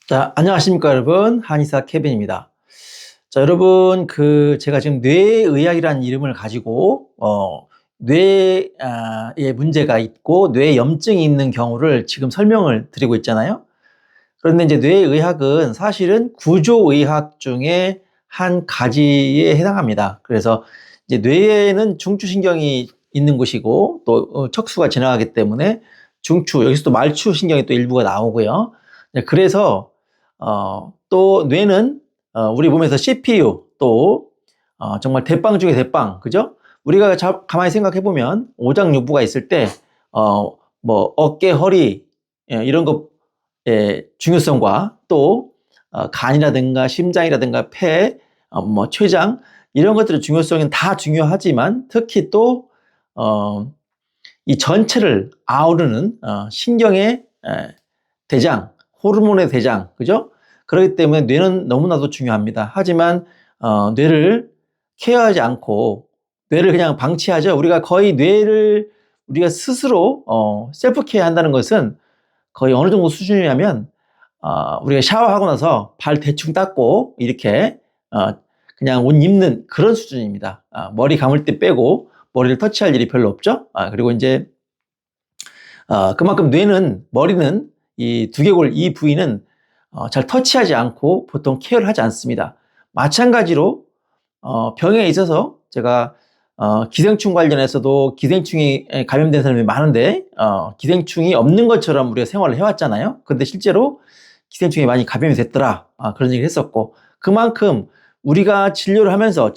자, 안녕하십니까, 여러분. 한의사 케빈입니다. 자, 여러분, 제가 지금 뇌의학이라는 이름을 가지고, 뇌에 문제가 있고, 뇌에 염증이 있는 경우를 지금 설명을 드리고 있잖아요. 그런데 이제 뇌의학은 사실은 구조의학 중에 한 가지에 해당합니다. 그래서 이제 뇌에는 중추신경이 있는 곳이고, 또 척수가 지나가기 때문에 여기서 또 말추신경이 또 일부가 나오고요. 네, 그래서 또 뇌는 우리 몸에서 CPU 정말 대빵 중에 대빵, 그죠? 우리가 가만히 생각해 보면 오장육부가 있을 때 뭐 어깨, 허리 이런 것의 중요성과 또 간이라든가 심장이라든가 폐, 뭐 췌장 이런 것들의 중요성은 다 중요하지만 특히 또 이 전체를 아우르는 신경의 대장, 호르몬의 대장, 그죠? 그렇기 때문에 뇌는 너무나도 중요합니다. 하지만 뇌를 케어하지 않고 뇌를 그냥 방치하죠. 우리가 거의 뇌를 우리가 스스로 셀프 케어 한다는 것은 거의 어느 정도 수준이냐면 우리가 샤워하고 나서 발 대충 닦고 이렇게 그냥 옷 입는 그런 수준입니다. 머리 감을 때 빼고 머리를 터치할 일이 별로 없죠. 그리고 이제 그만큼 머리는 이 두개골 이 부위는 잘 터치하지 않고 보통 케어를 하지 않습니다. 마찬가지로 병에 있어서 제가 기생충 관련해서도 기생충이 감염된 사람이 많은데 기생충이 없는 것처럼 우리가 생활을 해왔잖아요. 근데 실제로 기생충이 많이 감염이 됐더라, 그런 얘기를 했었고, 그만큼 우리가 치료를 하면서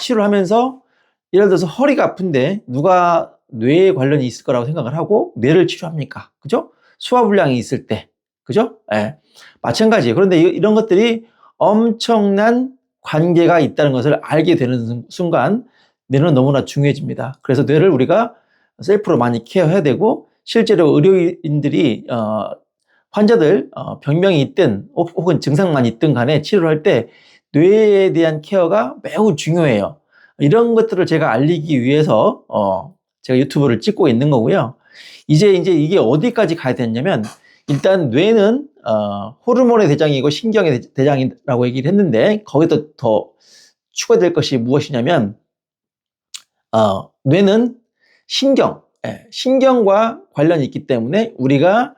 예를 들어서 허리가 아픈데 누가 뇌에 관련이 있을 거라고 생각을 하고 뇌를 치료합니까? 그죠? 소화불량이 있을 때, 그죠? 예. 마찬가지예요. 그런데 이런 것들이 엄청난 관계가 있다는 것을 알게 되는 순간 뇌는 너무나 중요해집니다. 그래서 뇌를 우리가 셀프로 많이 케어해야 되고, 실제로 의료인들이 환자들 병명이 있든 혹은 증상만 있든 간에 치료를 할 때 뇌에 대한 케어가 매우 중요해요. 이런 것들을 제가 알리기 위해서 제가 유튜브를 찍고 있는 거고요. 이제 이게 어디까지 가야 되냐면, 일단 뇌는 호르몬의 대장이고 신경의 대장이라고 얘기를 했는데, 거기서 더 추가될 것이 무엇이냐면 뇌는 신경과 관련이 있기 때문에 우리가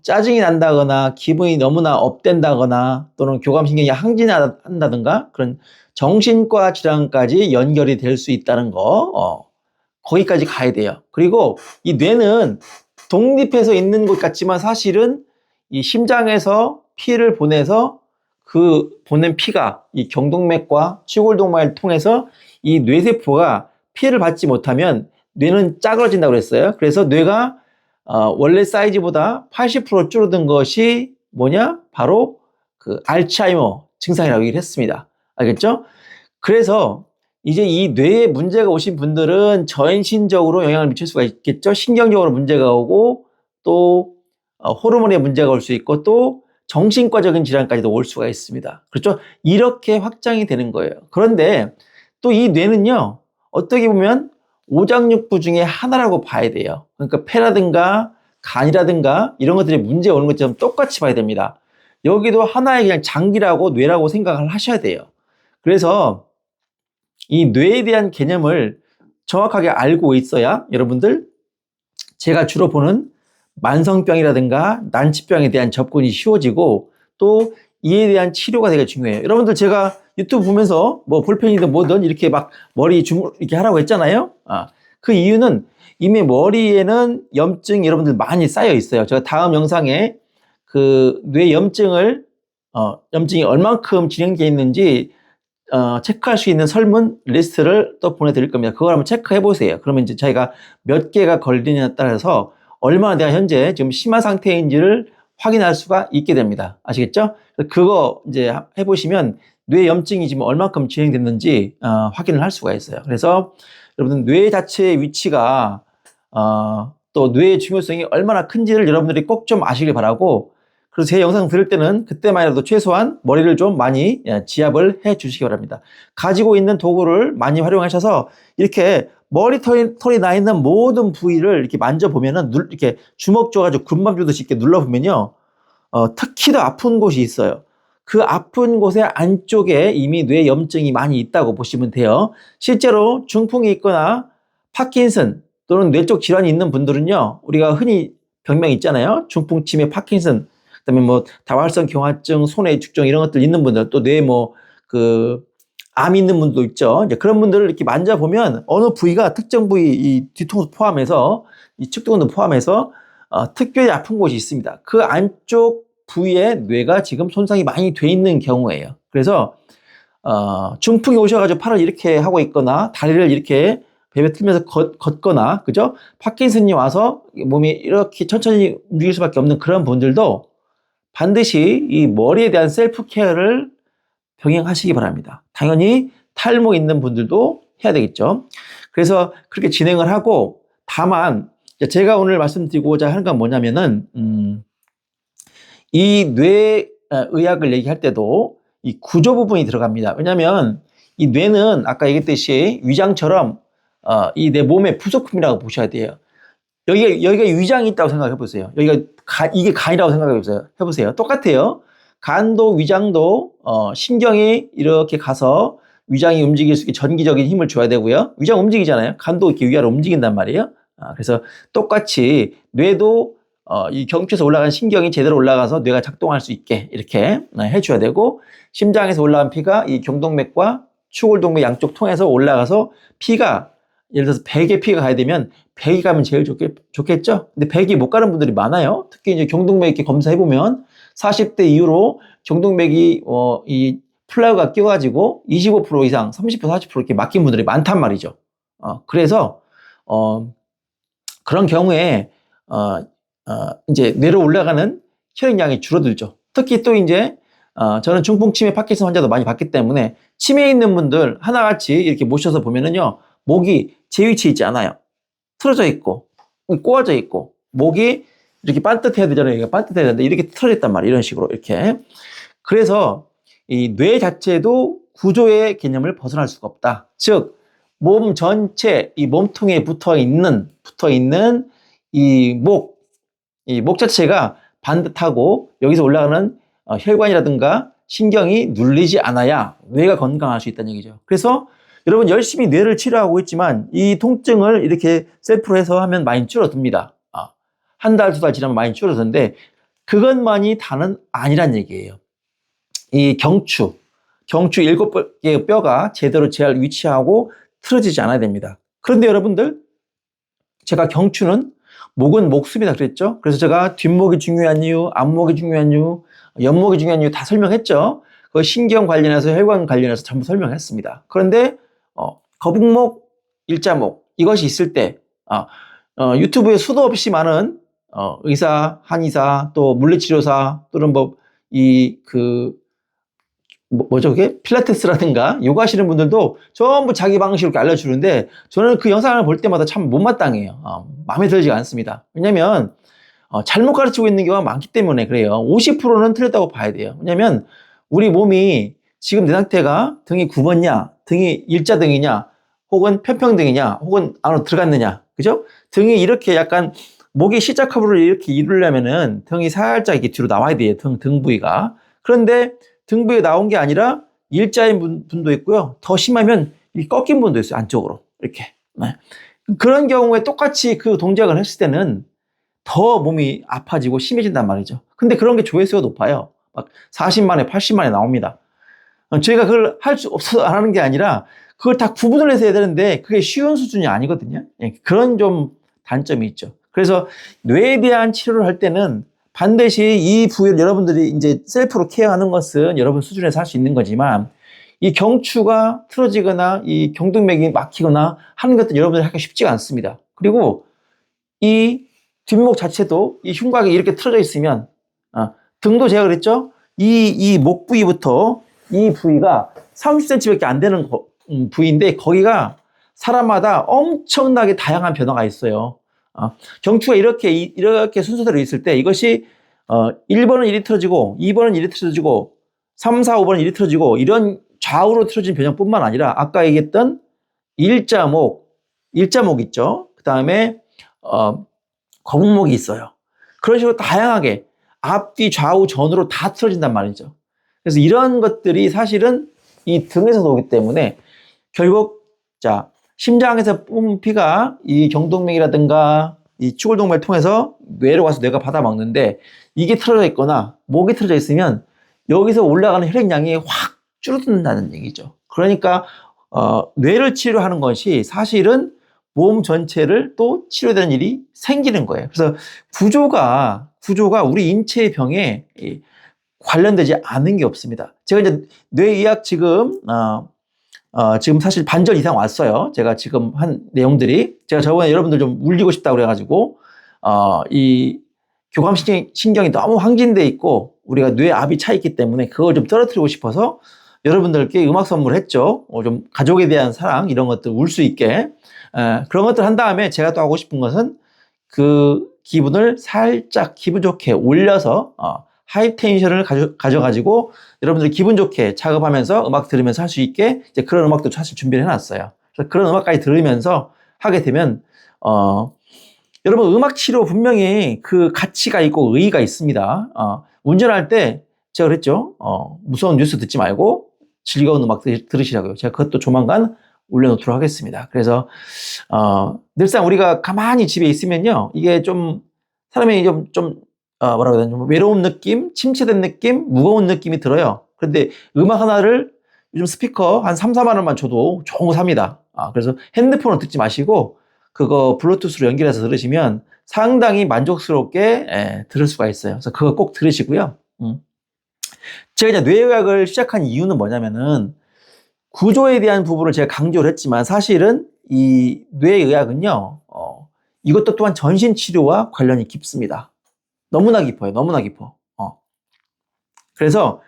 짜증이 난다거나 기분이 너무나 업된다거나 또는 교감신경이 항진한다든가 그런 정신과 질환까지 연결이 될 수 있다는 거, 거기까지 가야 돼요. 그리고 이 뇌는 독립해서 있는 것 같지만 사실은 이 심장에서 피를 보내서 그 보낸 피가 이 경동맥과 치골동맥을 통해서 이 뇌세포가 피해를 받지 못하면 뇌는 짜그러진다고 그랬어요. 그래서 뇌가 원래 사이즈보다 80% 줄어든 것이 뭐냐? 바로 그 알츠하이머 증상이라고 얘기를 했습니다. 알겠죠? 그래서 이제 이 뇌에 문제가 오신 분들은 전신적으로 영향을 미칠 수가 있겠죠. 신경적으로 문제가 오고 또 호르몬에 문제가 올 수 있고 또 정신과적인 질환까지도 올 수가 있습니다. 그렇죠? 이렇게 확장이 되는 거예요. 그런데 또 이 뇌는요, 어떻게 보면 오장육부 중에 하나라고 봐야 돼요. 그러니까 폐라든가 간이라든가 이런 것들이 문제 오는 것처럼 똑같이 봐야 됩니다. 여기도 하나의 그냥 장기라고 뇌라고 생각을 하셔야 돼요. 그래서 이 뇌에 대한 개념을 정확하게 알고 있어야 여러분들, 제가 주로 보는 만성병이라든가 난치병에 대한 접근이 쉬워지고 또 이에 대한 치료가 되게 중요해요. 여러분들, 제가 유튜브 보면서 뭐 볼펜이든 뭐든 이렇게 막 머리 이렇게 하라고 했잖아요. 그 이유는 이미 머리에는 염증이 여러분들 많이 쌓여 있어요. 제가 다음 영상에 그 뇌 염증이 얼만큼 진행되어 있는지 체크할 수 있는 설문 리스트를 또 보내드릴 겁니다. 그걸 한번 체크해 보세요. 그러면 이제 저희가 몇 개가 걸리느냐에 따라서 얼마나 내가 현재 지금 심한 상태인지를 확인할 수가 있게 됩니다. 아시겠죠? 그거 이제 해보시면 뇌 염증이 지금 얼만큼 진행됐는지 확인을 할 수가 있어요. 그래서 여러분, 뇌 자체의 위치가 또 뇌의 중요성이 얼마나 큰지를 여러분들이 꼭 좀 아시길 바라고, 그래서 제 영상 들을 때는 그때만이라도 최소한 머리를 좀 많이 지압을 해 주시기 바랍니다. 가지고 있는 도구를 많이 활용하셔서 이렇게 머리털이 나 있는 모든 부위를 이렇게 만져보면은 이렇게 주먹 줘가지고 군밤 주듯이 이렇게 눌러보면요, 특히 더 아픈 곳이 있어요. 그 아픈 곳의 안쪽에 이미 뇌 염증이 많이 있다고 보시면 돼요. 실제로 중풍이 있거나 파킨슨 또는 뇌 쪽 질환이 있는 분들은요, 우리가 흔히 병명 있잖아요. 중풍, 치매, 파킨슨, 그다음에 뭐 다발성 경화증, 손해 축증 이런 것들 있는 분들, 또 뇌 뭐 암 있는 분도 있죠. 이제 그런 분들을 이렇게 만져보면 어느 부위가 특정 부위, 이 뒤통수 포함해서 이 측두근도 포함해서 특별히 아픈 곳이 있습니다. 그 안쪽 부위에 뇌가 지금 손상이 많이 돼 있는 경우예요. 그래서 중풍이 오셔가지고 팔을 이렇게 하고 있거나 다리를 이렇게 베베 틀면서 걷거나, 그죠? 파킨슨이 와서 몸이 이렇게 천천히 움직일 수밖에 없는 그런 분들도 반드시 이 머리에 대한 셀프 케어를 병행하시기 바랍니다. 당연히 탈모 있는 분들도 해야 되겠죠. 그래서 그렇게 진행을 하고, 다만 제가 오늘 말씀드리고자 하는 건 뭐냐면은 이 뇌의학을 얘기할 때도 이 구조 부분이 들어갑니다. 왜냐하면 이 뇌는 아까 얘기했듯이 위장처럼 이 내 몸의 부속품이라고 보셔야 돼요. 여기가 위장이 있다고 생각해 보세요. 이게 간이라고 생각해 보세요. 똑같아요. 간도 위장도 신경이 이렇게 가서 위장이 움직일 수 있게 전기적인 힘을 줘야 되고요. 위장 움직이잖아요. 간도 이렇게 위아래로 움직인단 말이에요. 그래서 똑같이 뇌도 이 경추에서 올라간 신경이 제대로 올라가서 뇌가 작동할 수 있게 이렇게 해줘야 되고, 심장에서 올라간 피가 이 경동맥과 추골동맥 양쪽 통해서 올라가서 피가, 예를 들어서 100의 피가 가야 되면 100이 가면 제일 좋겠죠? 근데 100이 못 가는 분들이 많아요. 특히 이제 경동맥 이렇게 검사해보면 40대 이후로 경동맥이 이 플라그가 껴가지고 25% 이상, 30%, 40% 이렇게 막힌 분들이 많단 말이죠. 그래서 그런 경우에 이제 뇌로 올라가는 혈액량이 줄어들죠. 특히 또 이제 저는 중풍, 치매, 파킨슨 환자도 많이 봤기 때문에 치매에 있는 분들 하나같이 이렇게 모셔서 보면은요, 목이 제 위치에 있지 않아요. 틀어져 있고 꼬아져 있고, 목이 이렇게 반듯해야 되잖아요. 이게 반듯해야 되는데 이렇게 틀어져 있단 말이에요. 이런 식으로 이렇게. 그래서 이 뇌 자체도 구조의 개념을 벗어날 수가 없다. 즉, 몸 전체 이 몸통에 붙어 있는 이 목 자체가 반듯하고 여기서 올라가는 혈관이라든가 신경이 눌리지 않아야 뇌가 건강할 수 있다는 얘기죠. 그래서 여러분 열심히 뇌를 치료하고 있지만 이 통증을 이렇게 셀프로 해서 하면 많이 줄어듭니다. 한 달, 두 달 지나면 많이 줄어드는데 그것만이 다는 아니란 얘기예요. 이 경추 7개의 뼈가 제대로 잘 위치하고 틀어지지 않아야 됩니다. 그런데 여러분들, 제가 경추는 목은 목숨이다 그랬죠? 그래서 제가 뒷목이 중요한 이유, 앞목이 중요한 이유, 옆목이 중요한 이유 다 설명했죠? 그 신경 관련해서 혈관 관련해서 전부 설명했습니다. 그런데 거북목, 일자목 이것이 있을 때 유튜브에 수도 없이 많은 의사, 한의사, 또 물리치료사 또는 뭐죠, 그게? 필라테스라든가 요가 하시는 분들도 전부 자기 방식으로 이렇게 알려주는데 저는 그 영상을 볼 때마다 참 못마땅해요. 마음에 들지가 않습니다. 왜냐면 잘못 가르치고 있는 경우가 많기 때문에 그래요. 50%는 틀렸다고 봐야 돼요. 왜냐면 우리 몸이 지금 내 상태가 등이 굽었냐, 등이 일자등이냐, 혹은 편평등이냐, 혹은 안으로 들어갔느냐, 그죠? 등이 이렇게 약간 목이 C자컵으로 이렇게 이루려면은 등이 살짝 이렇게 뒤로 나와야 돼요. 등 부위가. 그런데 등 부위가 나온 게 아니라 일자인 분도 있고요. 더 심하면 이 꺾인 분도 있어요. 안쪽으로. 이렇게. 네. 그런 경우에 똑같이 그 동작을 했을 때는 더 몸이 아파지고 심해진단 말이죠. 근데 그런 게 조회수가 높아요. 막 40만에, 80만에 나옵니다. 저희가 그걸 할 수 없어서 안 하는 게 아니라 그걸 다 구분을 해서 해야 되는데 그게 쉬운 수준이 아니거든요. 그런 좀 단점이 있죠. 그래서 뇌에 대한 치료를 할 때는 반드시 이 부위를 여러분들이 이제 셀프로 케어하는 것은 여러분 수준에서 할 수 있는 거지만 이 경추가 틀어지거나 이 경동맥이 막히거나 하는 것들은 여러분들이 하기가 쉽지가 않습니다. 그리고 이 뒷목 자체도 이 흉곽이 이렇게 틀어져 있으면 등도 제가 그랬죠? 이 목 부위부터 이 부위가 30cm밖에 안 되는 부위인데 거기가 사람마다 엄청나게 다양한 변화가 있어요. 경추가 이렇게 순서대로 있을 때 이것이 1번은 이리 틀어지고 2번은 이리 틀어지고 3, 4, 5번은 이리 틀어지고 이런 좌우로 틀어진 변형뿐만 아니라 아까 얘기했던 일자목 있죠. 그 다음에 거북목이 있어요. 그런 식으로 다양하게 앞뒤 좌우 전으로 다 틀어진단 말이죠. 그래서 이런 것들이 사실은 이 등에서 오기 때문에 결국 자 심장에서 뿜은 피가 이 경동맥이라든가 이 추골동맥을 통해서 뇌로 와서 뇌가 받아 먹는데 이게 틀어져 있거나 목이 틀어져 있으면 여기서 올라가는 혈액량이 확 줄어든다는 얘기죠. 그러니까 뇌를 치료하는 것이 사실은 몸 전체를 또 치료되는 일이 생기는 거예요. 그래서 구조가 우리 인체의 병에 관련되지 않은 게 없습니다. 제가 이제 뇌의학 지금 사실 반절 이상 왔어요. 제가 지금 한 내용들이 제가 저번에 여러분들 좀 울리고 싶다고 그래가지고 이 교감신경이 너무 항진돼 있고 우리가 뇌압이 차 있기 때문에 그걸 좀 떨어뜨리고 싶어서 여러분들께 음악 선물했죠. 좀 가족에 대한 사랑 이런 것들 울 수 있게 그런 것들 한 다음에 제가 또 하고 싶은 것은 그 기분을 살짝 기분 좋게 올려서 하이 텐션을 가져가지고 여러분들이 기분 좋게 작업하면서 음악 들으면서 할 수 있게 이제 그런 음악도 사실 준비를 해놨어요. 그래서 그런 음악까지 들으면서 하게 되면 여러분 음악 치료 분명히 그 가치가 있고 의의가 있습니다. 운전할 때 제가 그랬죠. 무서운 뉴스 듣지 말고 즐거운 음악 들으시라고요. 제가 그것도 조만간 올려놓도록 하겠습니다. 그래서 늘상 우리가 가만히 집에 있으면요, 이게 좀 사람이 뭐라고 해야 되나, 좀 외로운 느낌, 침체된 느낌, 무거운 느낌이 들어요. 그런데 음악 하나를 요즘 스피커 한 3, 4만 원만 줘도 좋은 거 삽니다. 그래서 핸드폰으로 듣지 마시고 그거 블루투스로 연결해서 들으시면 상당히 만족스럽게 들을 수가 있어요. 그래서 그거 꼭 들으시고요. 제가 이제 뇌의학을 시작한 이유는 뭐냐면은 구조에 대한 부분을 제가 강조를 했지만 사실은 이 뇌의학은요, 이것도 또한 전신치료와 관련이 깊습니다. 너무나 깊어요. 너무나 깊어. 그래서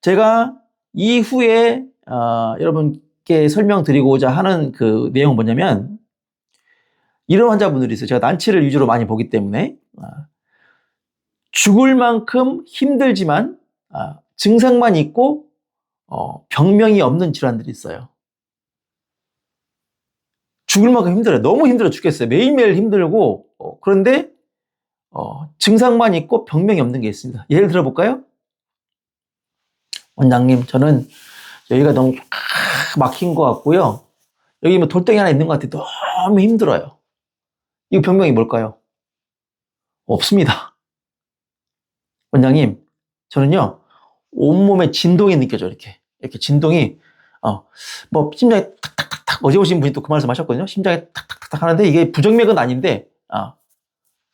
제가 이후에 여러분께 설명드리고자 하는 그 내용은 뭐냐면 이런 환자분들이 있어요. 제가 난치를 위주로 많이 보기 때문에 죽을 만큼 힘들지만 증상만 있고 병명이 없는 질환들이 있어요. 죽을 만큼 힘들어요. 너무 힘들어 죽겠어요. 매일매일 힘들고 그런데 증상만 있고 병명이 없는 게 있습니다. 예를 들어볼까요? 원장님, 저는 여기가 너무 막힌 것 같고요. 여기 뭐 돌덩이 하나 있는 것 같아요. 너무 힘들어요. 이 병명이 뭘까요? 없습니다. 원장님, 저는요, 온몸에 진동이 느껴져요. 이렇게 진동이, 뭐, 심장이 탁탁탁탁, 어제 오신 분이 또 그 말씀 하셨거든요. 심장이 탁탁탁탁 하는데 이게 부정맥은 아닌데,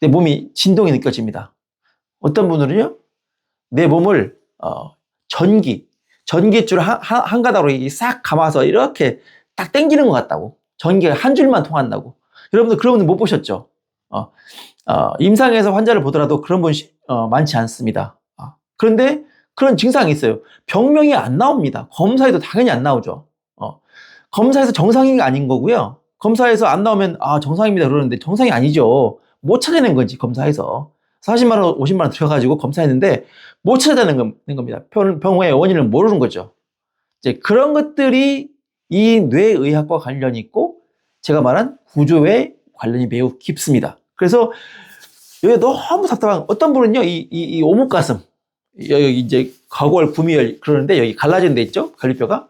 내 몸이 진동이 느껴집니다. 어떤 분들은요, 내 몸을, 전기줄을 한 가닥으로 싹 감아서 이렇게 딱 당기는 것 같다고. 전기가 한 줄만 통한다고. 여러분들 그런 분 못 보셨죠? 임상에서 환자를 보더라도 그런 분 많지 않습니다. 그런데 그런 증상이 있어요. 병명이 안 나옵니다. 검사에도 당연히 안 나오죠. 검사에서 정상이 아닌 거고요. 검사에서 안 나오면 정상입니다 그러는데 정상이 아니죠. 못 찾아낸 거지 검사에서. 40만 원, 50만 원 들여가지고 검사했는데 못 찾아내는 겁니다. 병의 원인을 모르는 거죠. 이제 그런 것들이 이 뇌의학과 관련이 있고 제가 말한 구조의 관련이 매우 깊습니다. 그래서 여기 너무 답답한 어떤 분은요 이 오목가슴 여기 이제 가골 구미열 그러는데 여기 갈라진 데 있죠 갈비뼈가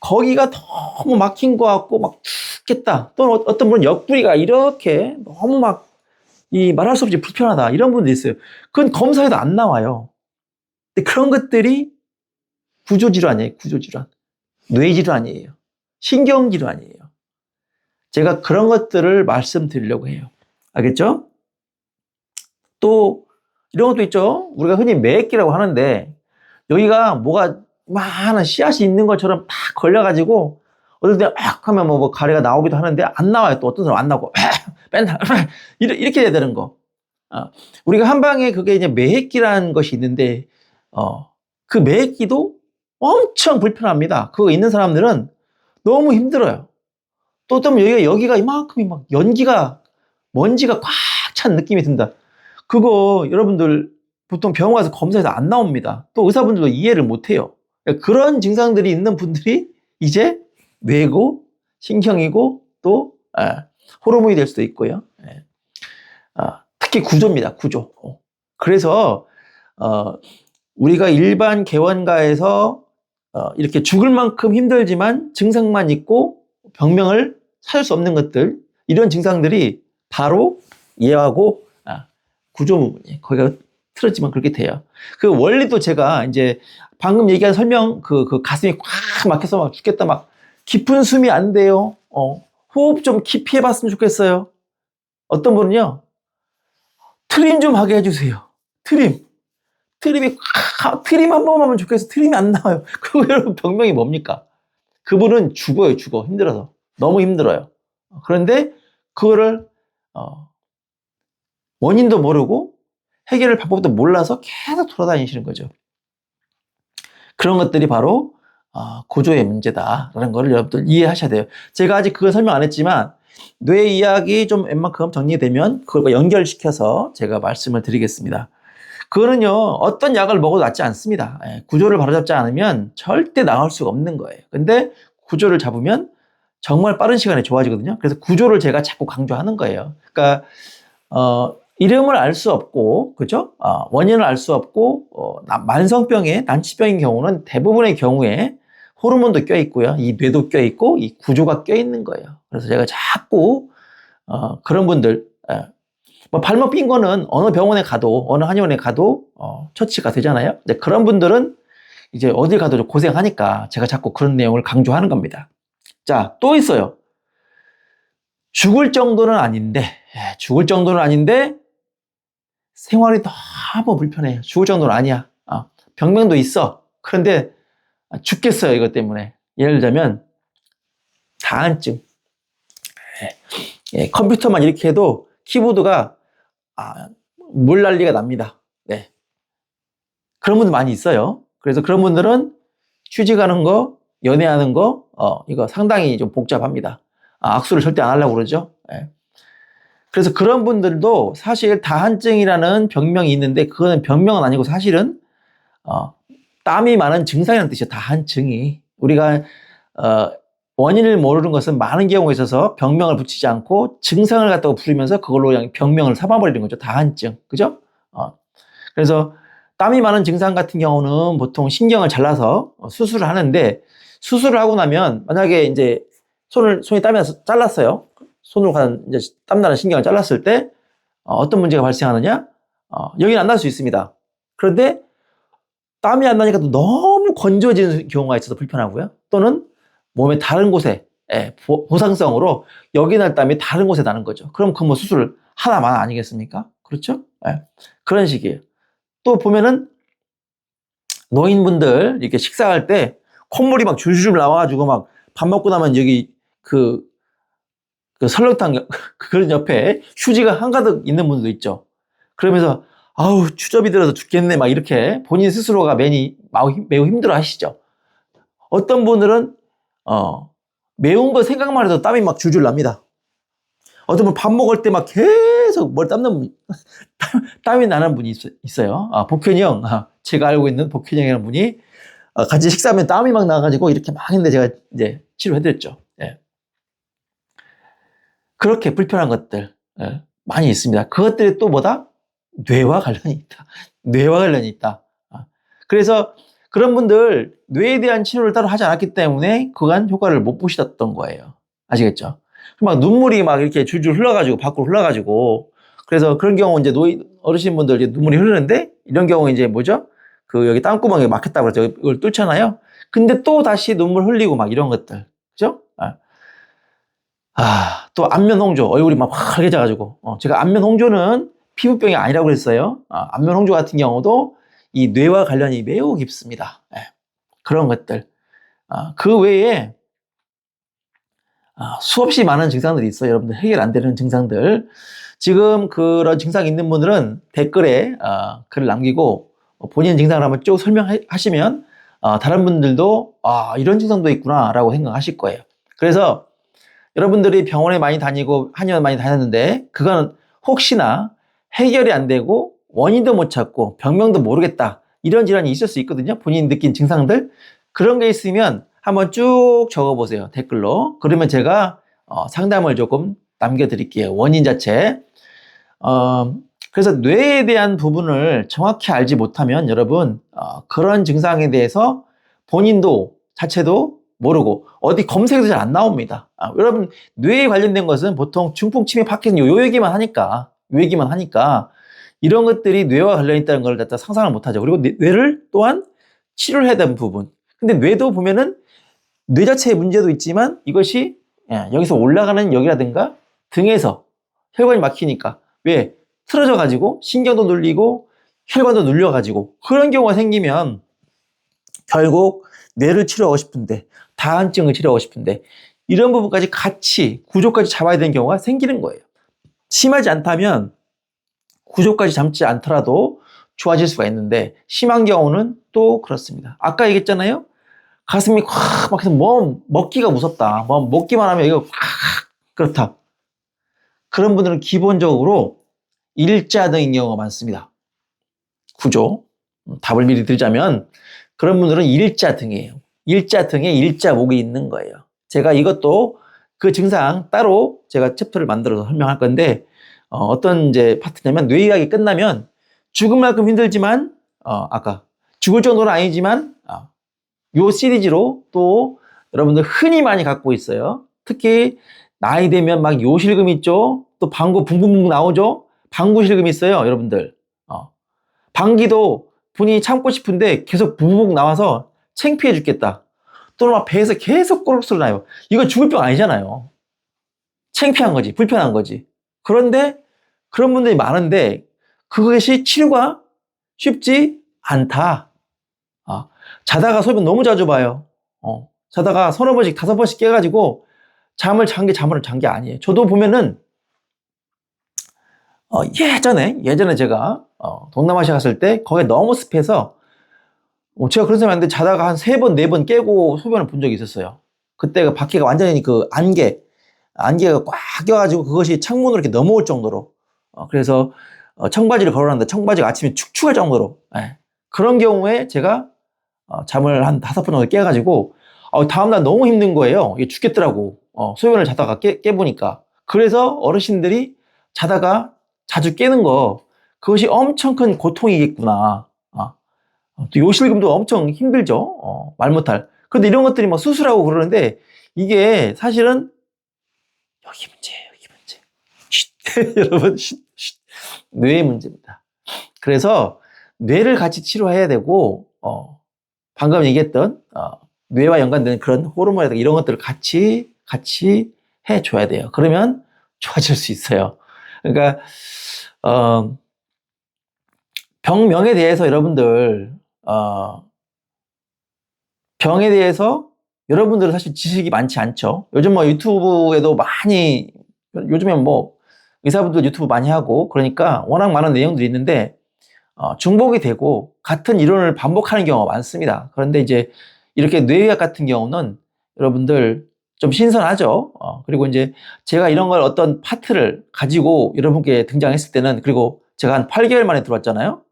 거기가 너무 막힌 것 같고 막 죽겠다. 또 어떤 분은 옆구리가 이렇게 너무 막 이 말할 수 없이 불편하다 이런 분도 있어요. 그건 검사에도 안 나와요. 근데 그런 것들이 구조질환이에요. 구조질환. 뇌질환이에요. 신경질환이에요. 제가 그런 것들을 말씀드리려고 해요. 알겠죠? 또 이런 것도 있죠. 우리가 흔히 매액기라고 하는데 여기가 뭐가 많은 씨앗이 있는 것처럼 딱 걸려가지고 어떨 때 막 하면 뭐 가래가 나오기도 하는데 안 나와요. 또 어떤 사람 안 나오고 맨날 이렇게 돼야 되는 거. 우리가 한방에 그게 이제 매액기라는 것이 있는데 그 매액기도 엄청 불편합니다. 그거 있는 사람들은 너무 힘들어요. 또 어떤 여기가 이만큼이 막 먼지가 꽉 찬 느낌이 든다. 그거 여러분들 보통 병원 가서 검사해서 안 나옵니다. 또 의사분들도 이해를 못 해요. 그런 증상들이 있는 분들이 이제 뇌고 신경이고 또 호르몬이 될 수도 있고요. 특히 구조입니다. 구조. 그래서 우리가 일반 개원가에서 이렇게 죽을 만큼 힘들지만 증상만 있고 병명을 찾을 수 없는 것들, 이런 증상들이 바로 얘하고 구조부분이에요. 거기가 틀어지면 그렇게 돼요. 그 원리도 제가 이제 방금 얘기한 설명, 그 가슴이 꽉 막혀서 막 죽겠다, 막 깊은 숨이 안 돼요. 호흡 좀 깊이 해봤으면 좋겠어요. 어떤 분은요, 트림 좀 하게 해주세요. 트림 한 번만 하면 좋겠어. 트림이 안 나와요. 그 여러분 병명이 뭡니까? 그분은 죽어요, 죽어. 힘들어서. 너무 힘들어요. 그런데 그거를 원인도 모르고 해결할 방법도 몰라서 계속 돌아다니시는 거죠. 그런 것들이 바로 구조의 문제다라는 걸 여러분들 이해하셔야 돼요. 제가 아직 그걸 설명 안 했지만 뇌 이야기 좀 웬만큼 정리되면 그걸 연결시켜서 제가 말씀을 드리겠습니다. 그거는요, 어떤 약을 먹어도 낫지 않습니다. 구조를 바로잡지 않으면 절대 나을 수가 없는 거예요. 근데 구조를 잡으면 정말 빠른 시간에 좋아지거든요. 그래서 구조를 제가 자꾸 강조하는 거예요. 그러니까 이름을 알 수 없고, 그죠? 원인을 알 수 없고, 만성병의 난치병인 경우는 대부분의 경우에 호르몬도 껴있고요. 이 뇌도 껴있고, 이 구조가 껴있는 거예요. 그래서 제가 자꾸, 그런 분들, 뭐 발목 삔 거는 어느 병원에 가도, 어느 한의원에 가도, 처치가 되잖아요. 근데 그런 분들은 이제 어딜 가도 좀 고생하니까 제가 자꾸 그런 내용을 강조하는 겁니다. 자, 또 있어요. 죽을 정도는 아닌데, 생활이 너무 불편해요. 죽을 정도는 아니야. 병명도 있어. 그런데 죽겠어요, 이것 때문에. 예를 들자면 다한증. 컴퓨터만 이렇게 해도 키보드가 물난리가 납니다. 네. 그런 분들 많이 있어요. 그래서 그런 분들은 취직하는 거, 연애하는 거, 이거 상당히 좀 복잡합니다. 악수를 절대 안 하려고 그러죠. 그래서 그런 분들도 사실 다한증이라는 병명이 있는데 그거는 병명은 아니고 사실은 땀이 많은 증상이라는 뜻이에요. 다한증이. 우리가 원인을 모르는 것은 많은 경우에 있어서 병명을 붙이지 않고 증상을 갖다가 부르면서 그걸로 그냥 병명을 삼아버리는 거죠. 다한증. 그죠? 그래서 땀이 많은 증상 같은 경우는 보통 신경을 잘라서 수술을 하는데, 수술을 하고 나면 만약에 이제 손이 땀이 나서 잘랐어요. 손으로 간 이제 땀나는 신경을 잘랐을 때 어떤 문제가 발생하느냐? 여기는 안 날 수 있습니다. 그런데 땀이 안 나니까 또 너무 건조해지는 경우가 있어서 불편하고요. 또는 몸의 다른 곳에 보상성으로 여기 날 땀이 다른 곳에 나는 거죠. 그럼 그 뭐 수술 하나만 아니겠습니까? 그렇죠? 그런 식이에요. 또 보면은 노인분들 이렇게 식사할 때 콧물이 막 줄줄 나와가지고 막 밥 먹고 나면 여기 그 설렁탕 그런 옆에 휴지가 한가득 있는 분도 있죠. 그러면서 아우 추접이 들어서 죽겠네 막 이렇게 본인 스스로가 매우 힘들어 하시죠. 어떤 분들은 매운 거 생각만 해도 땀이 막 줄줄 납니다. 어떤 분 밥 먹을 때 막 계속 머리 땀이 나는 분이 있어요. 복현이 형, 제가 알고 있는 복현이 형이라는 분이 같이 식사하면 땀이 막 나가지고 이렇게 막 했는데 제가 이제 치료해드렸죠. 그렇게 불편한 것들 많이 있습니다. 그것들이 또 뭐다? 뇌와 관련이 있다. 뇌와 관련이 있다. 그래서 그런 분들 뇌에 대한 치료를 따로 하지 않았기 때문에 그간 효과를 못 보셨던 거예요. 아시겠죠? 막 눈물이 막 이렇게 줄줄 흘러가지고 밖으로 흘러가지고, 그래서 그런 경우 이제 어르신분들 이제 눈물이 흐르는데, 이런 경우 이제 뭐죠? 그 여기 땀구멍이 막혔다고 그러죠. 이걸 뚫잖아요. 근데 또 다시 눈물 흘리고 막 이런 것들, 그죠? 또 안면 홍조, 얼굴이 막 빨개져가지고, 제가 안면 홍조는 피부병이 아니라고 그랬어요. 안면 홍조 같은 경우도 이 뇌와 관련이 매우 깊습니다. 그런 것들. 그 외에 수없이 많은 증상들이 있어요. 여러분들 해결 안 되는 증상들. 지금 그런 증상이 있는 분들은 댓글에 글을 남기고 본인 증상을 한번 쭉 설명하시면 다른 분들도 이런 증상도 있구나 라고 생각하실 거예요. 그래서 여러분들이 병원에 많이 다니고 한의원 많이 다녔는데 그거는 혹시나 해결이 안 되고 원인도 못 찾고 병명도 모르겠다, 이런 질환이 있을 수 있거든요. 본인이 느낀 증상들. 그런 게 있으면 한번 쭉 적어보세요, 댓글로. 그러면 제가 상담을 조금 남겨드릴게요. 원인 자체. 그래서 뇌에 대한 부분을 정확히 알지 못하면 여러분 그런 증상에 대해서 본인도 자체도 모르고 어디 검색도 잘 안 나옵니다. 여러분 뇌에 관련된 것은 보통 중풍, 치매, 파킨슨 요 얘기만 하니까 이런 것들이 뇌와 관련 있다는 걸 갖다 상상을 못하죠. 그리고 뇌를 또한 치료를 해야 되는 부분. 근데 뇌도 보면은 뇌 자체의 문제도 있지만 이것이 여기서 올라가는 역이라든가 등에서 혈관이 막히니까 왜? 틀어져 가지고 신경도 눌리고 혈관도 눌려 가지고 그런 경우가 생기면 결국 뇌를 치료하고 싶은데 다한증을 치료하고 싶은데 이런 부분까지 같이 구조까지 잡아야 되는 경우가 생기는 거예요. 심하지 않다면 구조까지 잡지 않더라도 좋아질 수가 있는데 심한 경우는 또 그렇습니다. 아까 얘기했잖아요. 가슴이 확 막혀서 뭐 먹기가 무섭다. 뭐 먹기만 하면 이거 확 그렇다. 그런 분들은 기본적으로 일자등인 경우가 많습니다. 구조. 답을 미리 드리자면 그런 분들은 일자등이에요. 일자등에 일자목이 있는 거예요. 제가 이것도 그 증상 따로 제가 챕터를 만들어서 설명할 건데 어떤 이제 파트냐면 뇌의학이 끝나면 죽을 만큼 힘들지만 아까 죽을 정도는 아니지만 요 시리즈로 또 여러분들 흔히 많이 갖고 있어요. 특히 나이 되면 막 요실금 있죠. 또 방구 붕붕붕 나오죠. 방구실금 있어요, 여러분들. 방귀도 분이 참고 싶은데 계속 부북 나와서 창피해 죽겠다. 또는 막 배에서 계속 꼬르륵 소리 나요. 이거 죽을 병 아니잖아요. 창피한 거지, 불편한 거지. 그런데 그런 분들이 많은데 그것이 치료가 쉽지 않다. 자다가 소변 너무 자주 봐요. 자다가 서너 번씩, 다섯 번씩 깨가지고 잠을 잔 게 아니에요. 저도 보면은 예전에 제가 동남아시아 갔을 때 거기 너무 습해서 제가 그런 사람인데 자다가 한 세 번, 네 번 깨고 소변을 본 적이 있었어요. 그때 그 바퀴가 완전히 그 안개가 꽉 껴가지고 그것이 창문으로 이렇게 넘어올 정도로 그래서 청바지를 걸어놨는데 청바지가 아침에 축축할 정도로 그런 경우에 제가 잠을 한 5번 정도 깨가지고 다음날 너무 힘든 거예요. 이게 죽겠더라고. 소변을 자다가 깨보니까. 그래서 어르신들이 자다가 자주 깨는 거 그것이 엄청 큰 고통이겠구나. 또 요실금도 엄청 힘들죠. 말 못할. 그런데 이런 것들이 막 수술하고 그러는데 이게 사실은 여기 문제. 쉿. 여러분, 쉿. 뇌의 문제입니다. 그래서 뇌를 같이 치료해야 되고 방금 얘기했던 뇌와 연관되는 그런 호르몬이라든가 이런 것들을 같이 해줘야 돼요. 그러면 좋아질 수 있어요. 그러니까 병명에 대해서 여러분들 병에 대해서 여러분들은 사실 지식이 많지 않죠. 요즘 뭐 유튜브에도 많이 요즘엔 뭐 의사분들 유튜브 많이 하고 그러니까 워낙 많은 내용들이 있는데 중복이 되고 같은 이론을 반복하는 경우가 많습니다. 그런데 이제 이렇게 뇌의학 같은 경우는 여러분들 좀 신선하죠. 그리고 이제 제가 이런 걸 어떤 파트를 가지고 여러분께 등장했을 때는 그리고 제가 한 8개월 만에 들어왔잖아요.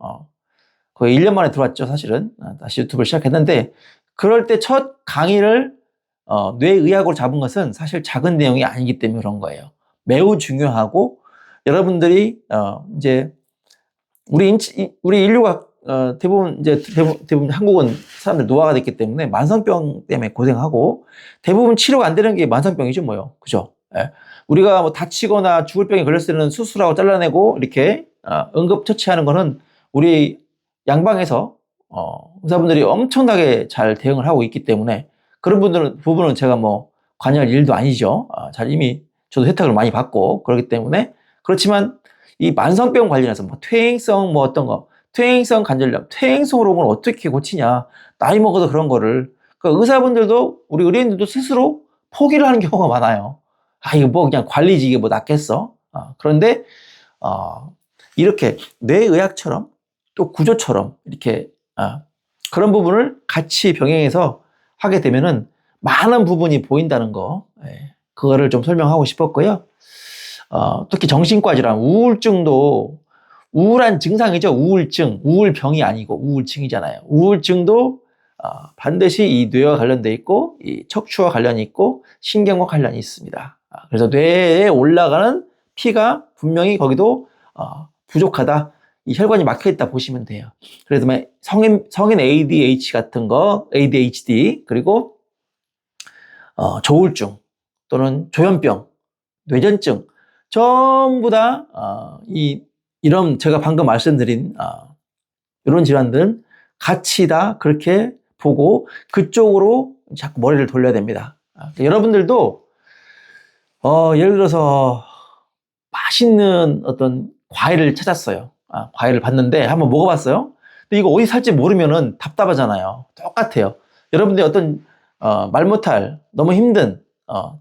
거의 1년 만에 들어왔죠, 사실은. 다시 유튜브를 시작했는데 그럴 때 첫 강의를 뇌의학으로 잡은 것은 사실 작은 내용이 아니기 때문에 그런 거예요. 매우 중요하고 여러분들이 이제 우리 인류가 대부분 한국은 사람들 노화가 됐기 때문에 만성병 때문에 고생하고 대부분 치료가 안 되는 게 만성병이죠, 뭐요, 그죠? 예. 우리가 뭐 다치거나 죽을 병에 걸렸을 때는 수술하고 잘라내고 이렇게 응급처치하는 거는 우리 양방에서 의사분들이 엄청나게 잘 대응을 하고 있기 때문에 그런 부분은 제가 뭐 관여할 일도 아니죠. 잘 이미 저도 혜택을 많이 받고 그렇기 때문에 그렇지만 이 만성병 관련해서 뭐 퇴행성 뭐 어떤 거 퇴행성 관절염, 퇴행성으로 온 걸 어떻게 고치냐. 나이 먹어도 그런 거를. 그러니까 의사분들도, 우리 의료인들도 스스로 포기를 하는 경우가 많아요. 이거 뭐 그냥 관리지, 이게 뭐 낫겠어? 그런데, 이렇게 뇌의학처럼 또 구조처럼 이렇게, 그런 부분을 같이 병행해서 하게 되면은 많은 부분이 보인다는 거, 그거를 좀 설명하고 싶었고요. 특히 정신과 질환, 우울증도 우울한 증상이죠. 우울증, 우울병이 아니고 우울증이잖아요. 우울증도 반드시 이 뇌와 관련돼 있고 이 척추와 관련이 있고 신경과 관련이 있습니다. 그래서 뇌에 올라가는 피가 분명히 거기도 부족하다. 이 혈관이 막혀 있다 보시면 돼요. 그래서 성인 ADH 같은 거, ADHD, 그리고 조울증 또는 조현병, 뇌전증 전부 다 이런 제가 방금 말씀드린 이런 질환들은 같이 다 그렇게 보고 그쪽으로 자꾸 머리를 돌려야 됩니다. 여러분들도 예를 들어서 맛있는 어떤 과일을 찾았어요. 과일을 봤는데 한번 먹어봤어요. 근데 이거 어디 살지 모르면은 답답하잖아요. 똑같아요. 여러분들이 어떤 말 못할 너무 힘든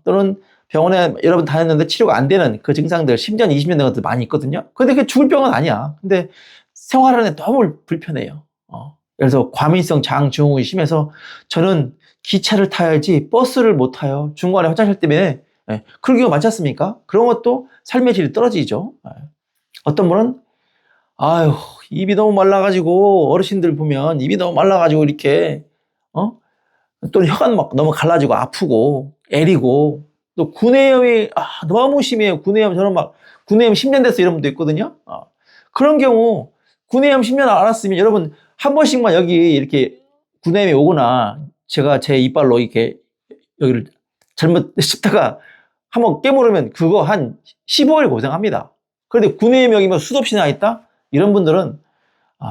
또는 병원에 여러분 다녔는데 치료가 안 되는 그 증상들 10년, 20년 된 것들 많이 있거든요. 근데 그게 죽을 병은 아니야. 근데 생활하는 데 너무 불편해요. 그래서 과민성 장증후군이 심해서 저는 기차를 타야지 버스를 못 타요. 중간에 화장실 때문에. 그런 경우 많지 않습니까? 그런 것도 삶의 질이 떨어지죠. 어떤 분은 아유 입이 너무 말라가지고 어르신들 보면 입이 너무 말라가지고 이렇게 또 혀가 막 너무 갈라지고 아프고 애리고 또 구내염이 너무 심해요. 구내염 저는 막 구내염 10년 됐어 이런 분도 있거든요. 그런 경우 구내염 10년 알았으면 여러분 한 번씩만 여기 이렇게 구내염이 오거나 제가 제 이빨로 이렇게 여기를 잘못 씹다가 한번 깨물으면 그거 한 15일 고생합니다. 그런데 구내염이 여기 뭐 수도 없이 나 있다? 이런 분들은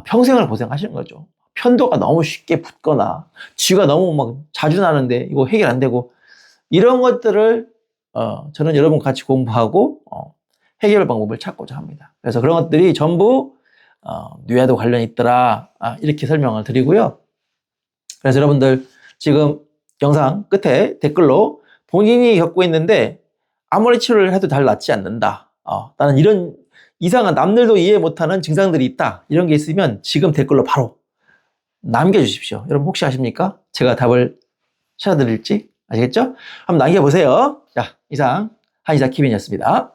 평생을 고생하시는 거죠. 편도가 너무 쉽게 붓거나 쥐가 너무 막 자주 나는데 이거 해결 안 되고 이런 것들을 저는 여러분 같이 공부하고 해결 방법을 찾고자 합니다. 그래서 그런 것들이 전부 뇌와도 관련이 있더라 이렇게 설명을 드리고요. 그래서 여러분들 지금 영상 끝에 댓글로 본인이 겪고 있는데 아무리 치료를 해도 잘 낫지 않는다. 나는 이런 이상한 남들도 이해 못하는 증상들이 있다. 이런 게 있으면 지금 댓글로 바로 남겨주십시오. 여러분 혹시 아십니까? 제가 답을 찾아드릴지 아시겠죠? 한번 남겨보세요. 자, 이상 한의사 키빈이었습니다.